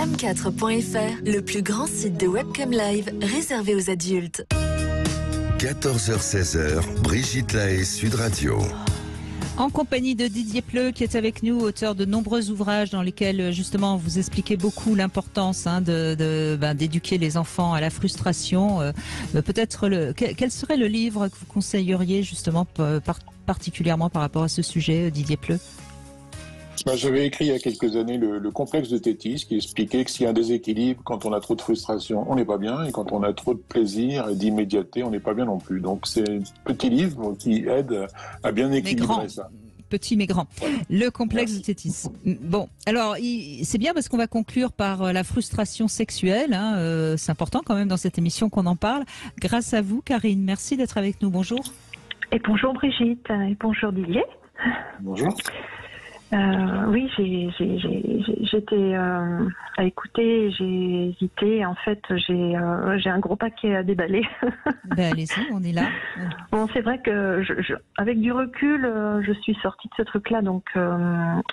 cam4.fr, le plus grand site de webcam live réservé aux adultes. 14h-16h, Brigitte Lahaie, Sud Radio. En compagnie de Didier Pleu, qui est avec nous, auteur de nombreux ouvrages dans lesquels justement vous expliquez beaucoup l'importance d'éduquer les enfants à la frustration. Quel serait le livre que vous conseilleriez justement particulièrement par rapport à ce sujet, Didier Pleu? J'avais écrit il y a quelques années le complexe de Tétis, qui expliquait que s'il y a un déséquilibre, quand on a trop de frustration, on n'est pas bien, et quand on a trop de plaisir et d'immédiateté, on n'est pas bien non plus. Donc c'est un petit livre qui aide à bien équilibrer ça. Petit mais grand. Le complexe de Tétis. Bon, alors c'est bien parce qu'on va conclure par la frustration sexuelle. C'est important quand même dans cette émission qu'on en parle. Grâce à vous, Karine. Merci d'être avec nous. Bonjour. Et bonjour Brigitte. Et bonjour Didier. Bonjour. Oui, j'étais à écouter, j'ai hésité. En fait, j'ai un gros paquet à déballer. Ben allez-y, on est là. Bon, c'est vrai que avec du recul, je suis sortie de ce truc-là, donc,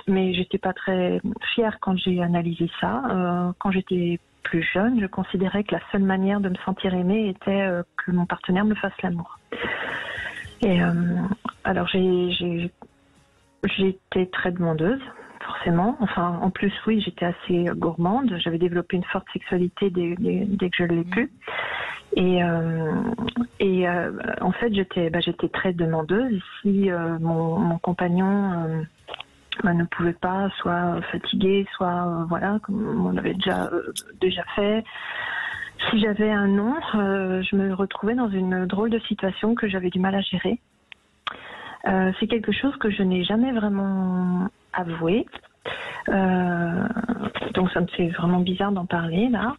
mais j'étais pas très fière quand j'ai analysé ça. Quand j'étais plus jeune, je considérais que la seule manière de me sentir aimée était que mon partenaire me fasse l'amour. Et alors j'étais très demandeuse, forcément. Enfin, en plus, oui, j'étais assez gourmande. J'avais développé une forte sexualité dès que je l'ai pu. Et en fait, j'étais très demandeuse. Si mon compagnon ne pouvait pas, soit fatigué, soit voilà, comme on l'avait déjà fait. Si j'avais un non, je me retrouvais dans une drôle de situation que j'avais du mal à gérer. C'est quelque chose que je n'ai jamais vraiment avoué. Donc ça me fait vraiment bizarre d'en parler là.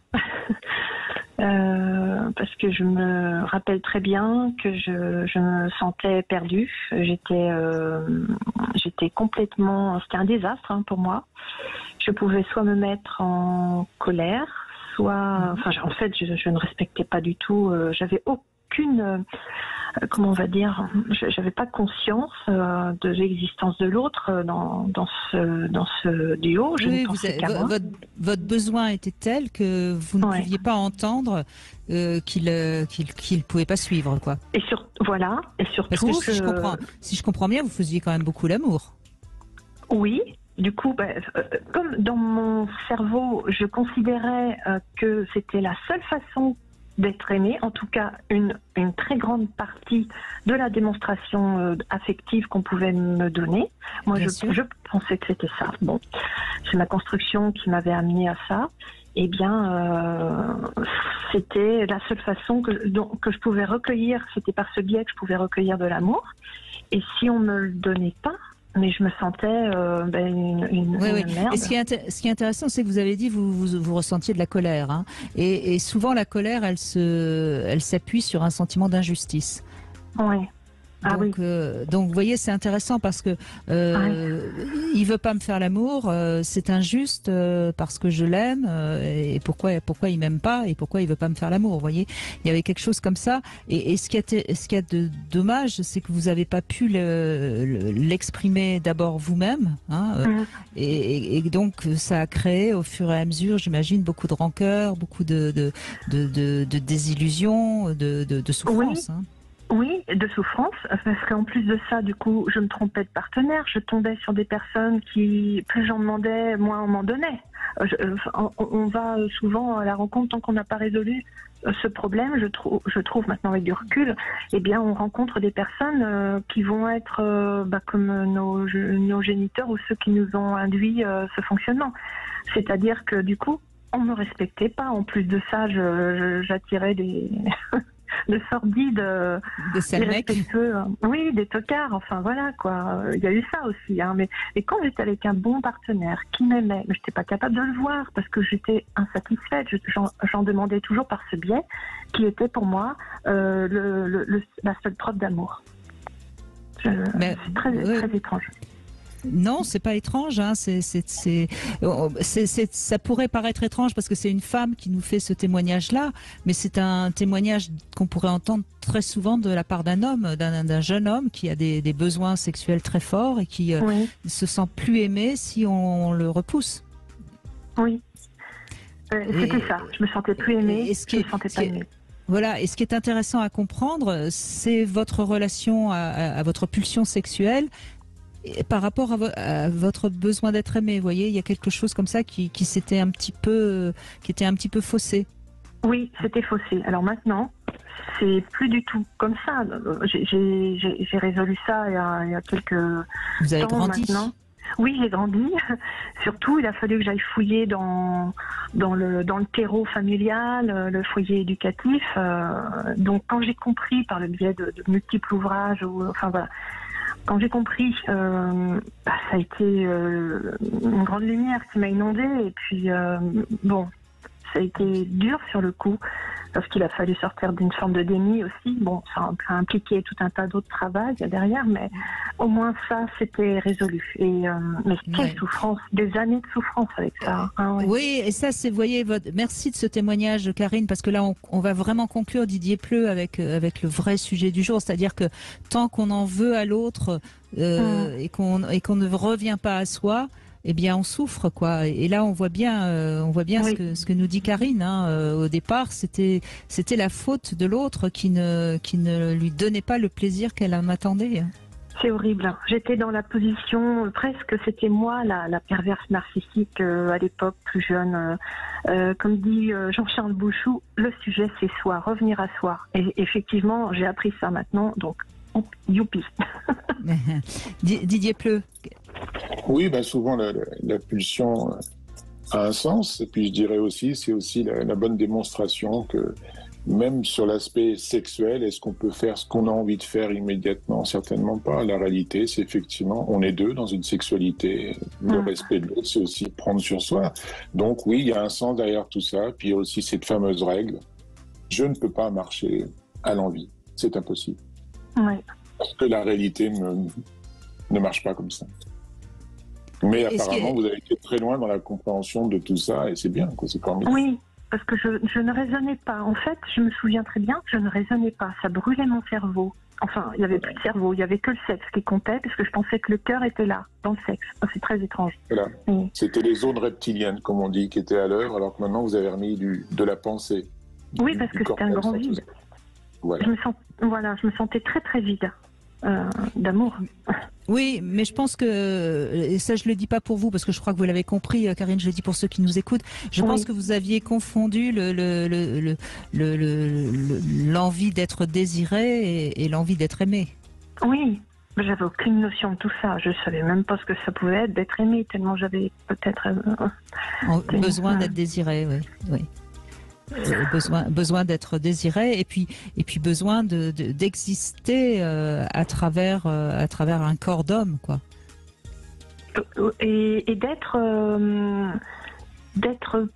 Parce que je me rappelle très bien que je me sentais perdue. J'étais complètement... C'était un désastre pour moi. Je pouvais soit me mettre en colère, soit... Enfin, en fait, je ne respectais pas du tout... J'avais aucune... comment on va dire, j'avais pas conscience de l'existence de l'autre dans ce duo. Je ne pensais qu'à moi. Votre besoin était tel que vous ne pouviez pas entendre qu'il pouvait pas suivre, quoi. Et surtout, parce que si je comprends bien, vous faisiez quand même beaucoup l'amour. Oui. Du coup, comme dans mon cerveau, je considérais que c'était la seule façon d'être aimé, en tout cas une très grande partie de la démonstration affective qu'on pouvait me donner. Moi, je pensais que c'était ça. Bon, c'est ma construction qui m'avait amené à ça. Eh bien, c'était la seule façon que je pouvais recueillir, c'était par ce biais que je pouvais recueillir de l'amour. Et si on me le donnait pas, mais je me sentais une merde. Et ce qui est intéressant, c'est que vous avez dit vous ressentiez de la colère, hein. Et souvent la colère, elle s'appuie sur un sentiment d'injustice. Oui. Donc vous voyez, c'est intéressant parce que il veut pas me faire l'amour, c'est injuste parce que je l'aime et pourquoi il m'aime pas et pourquoi il veut pas me faire l'amour. Vous voyez, il y avait quelque chose comme ça. Et ce qui a de dommage, c'est que vous avez pas pu l'exprimer d'abord vous-même, hein, et donc ça a créé au fur et à mesure, j'imagine, beaucoup de rancœur, beaucoup de désillusion, de souffrance. Oui. Oui, de souffrance, parce qu'en plus de ça, du coup, je me trompais de partenaire. Je tombais sur des personnes qui, plus j'en demandais, moins on m'en donnait. On va souvent à la rencontre tant qu'on n'a pas résolu ce problème, je trouve maintenant avec du recul, eh bien on rencontre des personnes qui vont être comme nos géniteurs ou ceux qui nous ont induit ce fonctionnement. C'est-à-dire que du coup, on ne me respectait pas. En plus de ça, j'attirais des... de sordides, irrespectueux, oui, des tocards, enfin voilà quoi. Il y a eu ça aussi, hein. Mais quand j'étais avec un bon partenaire qui m'aimait, mais j'étais pas capable de le voir parce que j'étais insatisfaite. J'en demandais toujours par ce biais, qui était pour moi la seule preuve d'amour. C'est très étrange. Non, c'est pas étrange, hein. Ça pourrait paraître étrange parce que c'est une femme qui nous fait ce témoignage-là, mais c'est un témoignage qu'on pourrait entendre très souvent de la part d'un homme, d'un jeune homme qui a des besoins sexuels très forts et qui ne se sent plus aimé si on le repousse. Oui. Oui. Et ce qui est intéressant, c'est que vous avez dit, vous ressentiez de la colère. C'est C'était ça. Je me sentais plus aimée. Je me sentais pas aimée. Voilà, et ce qui est intéressant à comprendre, c'est votre relation à votre pulsion sexuelle par rapport à votre besoin d'être aimé. Vous voyez, il y a quelque chose comme ça qui était un petit peu faussé. Oui, c'était faussé. Alors maintenant, c'est plus du tout comme ça. J'ai résolu ça il y a quelques Vous avez temps grandi maintenant. Oui, j'ai grandi. Surtout, il a fallu que j'aille fouiller dans le terreau familial, le foyer éducatif. Donc, quand j'ai compris par le biais de multiples ouvrages, quand j'ai compris, ça a été une grande lumière qui m'a inondée. Et puis, ça a été dur sur le coup, parce qu'il a fallu sortir d'une forme de déni aussi. Bon, ça a impliqué tout un tas d'autres travail derrière, mais au moins ça, c'était résolu. Et mais quelle souffrance, des années de souffrance avec ça. Hein, ouais. Oui, et ça, c'est, vous voyez, merci de ce témoignage, Karine, parce que là, on va vraiment conclure, Didier Pleu, avec le vrai sujet du jour, c'est-à-dire que tant qu'on en veut à l'autre et qu'on ne revient pas à soi, eh bien, on souffre, quoi. Et là, on voit bien ce que nous dit Karine. Hein. Au départ, c'était la faute de l'autre qui ne lui donnait pas le plaisir qu'elle en attendait. C'est horrible. J'étais dans la position, presque, c'était moi, la perverse narcissique à l'époque, plus jeune. Comme dit Jean-Charles Bouchou, le sujet, c'est soi, revenir à soi. Et effectivement, j'ai appris ça maintenant, donc youpi. Didier Pleu. Oui, souvent la pulsion a un sens. Et puis je dirais aussi, c'est aussi la bonne démonstration que même sur l'aspect sexuel, est-ce qu'on peut faire ce qu'on a envie de faire immédiatement? Certainement pas. La réalité, c'est effectivement, on est deux dans une sexualité. Le respect de l'autre, c'est aussi prendre sur soi. Donc oui, il y a un sens derrière tout ça. Puis il y a aussi cette fameuse règle. Je ne peux pas marcher à l'envie. C'est impossible. Ouais. Parce que la réalité ne marche pas comme ça. Mais apparemment, vous avez été très loin dans la compréhension de tout ça, et c'est bien, quoi. C'est formidable. Oui, parce que je ne raisonnais pas. En fait, je me souviens très bien que je ne raisonnais pas. Ça brûlait mon cerveau. Enfin, il n'y avait plus de cerveau, il n'y avait que le sexe qui comptait, parce que je pensais que le cœur était là, dans le sexe. C'est très étrange. Voilà. Oui. C'était les zones reptiliennes, comme on dit, qui étaient à l'œuvre, alors que maintenant, vous avez remis de la pensée. Oui, parce que c'était un grand vide. Voilà. Je me sentais très, très vide. D'amour. Oui, mais je pense que, et ça je le dis pas pour vous parce que je crois que vous l'avez compris, Karine, je le dis pour ceux qui nous écoutent, je pense que vous aviez confondu l'envie d'être désiré et l'envie d'être aimé. Oui, j'avais aucune notion de tout ça, je savais même pas ce que ça pouvait être d'être aimé, tellement j'avais peut-être... besoin d'être désiré, oui. Besoin d'être désiré et puis besoin d'exister à travers un corps d'homme, quoi. Et d'être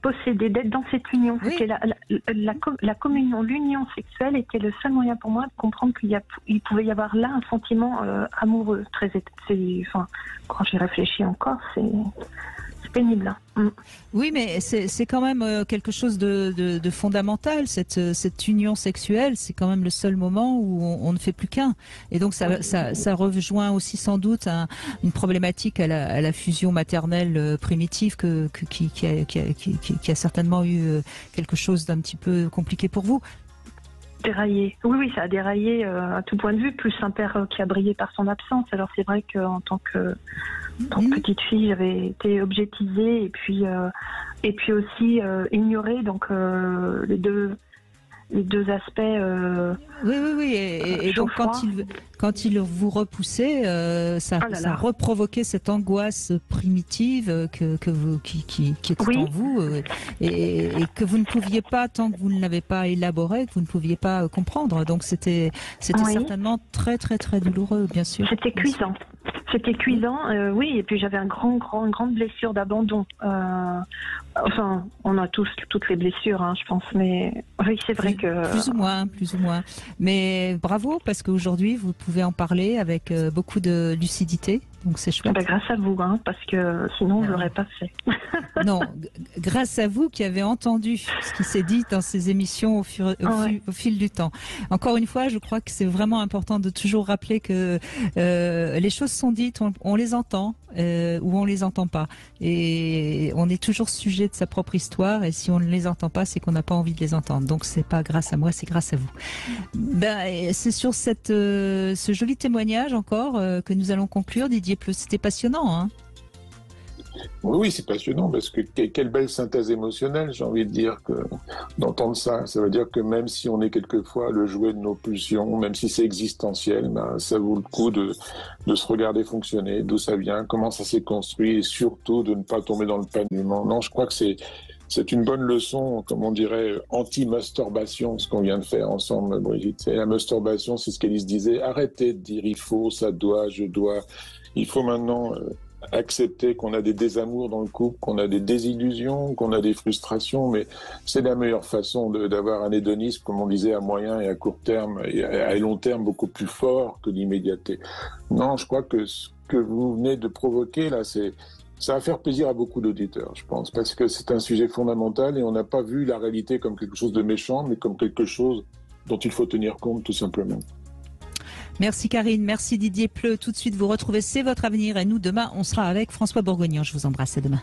possédé, d'être dans cette union. Oui. C'était la communion, l'union sexuelle était le seul moyen pour moi de comprendre qu'il pouvait y avoir là un sentiment amoureux. Quand j'y réfléchis encore, c'est pénible. Oui, mais c'est quand même quelque chose de fondamental. Cette union sexuelle, c'est quand même le seul moment où on ne fait plus qu'un. Et donc ça rejoint aussi sans doute une problématique à la fusion maternelle primitive qui a certainement eu quelque chose d'un petit peu compliqué pour vous. Déraillé. Oui, ça a déraillé à tout point de vue, plus un père qui a brillé par son absence. Alors c'est vrai qu'en tant que petite fille, j'avais été objetisée et puis aussi ignorée. Donc les deux aspects. Oui. Et donc quand il vous repoussait, ça reprovoquait cette angoisse primitive qui était en vous et que vous ne pouviez pas, tant que vous ne l'avez pas élaboré, que vous ne pouviez pas comprendre. Donc c'était certainement très très très douloureux, bien sûr. C'était cuisant. C'était cuisant, oui, et puis j'avais une grande blessure d'abandon. Enfin, on a tous toutes les blessures, je pense, mais oui, c'est vrai que... Plus ou moins. Mais bravo, parce qu'aujourd'hui, vous pouvez en parler avec beaucoup de lucidité, donc c'est chouette. Grâce à vous, parce que sinon, je ne l'aurais pas fait. Non, grâce à vous qui avez entendu ce qui s'est dit dans ces émissions au fil du temps. Encore une fois, je crois que c'est vraiment important de toujours rappeler que les choses sont dites, on les entend, ou on les entend pas. Et on est toujours sujet de sa propre histoire, et si on ne les entend pas, c'est qu'on n'a pas envie de les entendre. Donc c'est pas grâce à moi, c'est grâce à vous. Ben, c'est sur ce joli témoignage encore que nous allons conclure, Didier Pleu. C'était passionnant, hein? Oui, c'est passionnant parce que quelle belle synthèse émotionnelle, j'ai envie de dire, d'entendre ça. Ça veut dire que même si on est quelquefois le jouet de nos pulsions, même si c'est existentiel, ben, ça vaut le coup de se regarder fonctionner, d'où ça vient, comment ça s'est construit, et surtout de ne pas tomber dans le paniquement. Non, je crois que c'est une bonne leçon, comme on dirait, anti-masturbation, ce qu'on vient de faire ensemble, Brigitte. La masturbation, c'est ce qu'Élise disait. Arrêtez de dire il faut, ça doit, je dois. Il faut maintenant accepter qu'on a des désamours dans le couple, qu'on a des désillusions, qu'on a des frustrations, mais c'est la meilleure façon d'avoir un hédonisme, comme on disait, à moyen et à court terme, et à long terme beaucoup plus fort que l'immédiateté. Non, je crois que ce que vous venez de provoquer là, ça va faire plaisir à beaucoup d'auditeurs, je pense, parce que c'est un sujet fondamental et on n'a pas vu la réalité comme quelque chose de méchant, mais comme quelque chose dont il faut tenir compte, tout simplement. Merci Karine, merci Didier Pleu. Tout de suite, vous retrouvez C'est votre avenir, et nous, demain, on sera avec François Bourgognon. Je vous embrasse, à demain.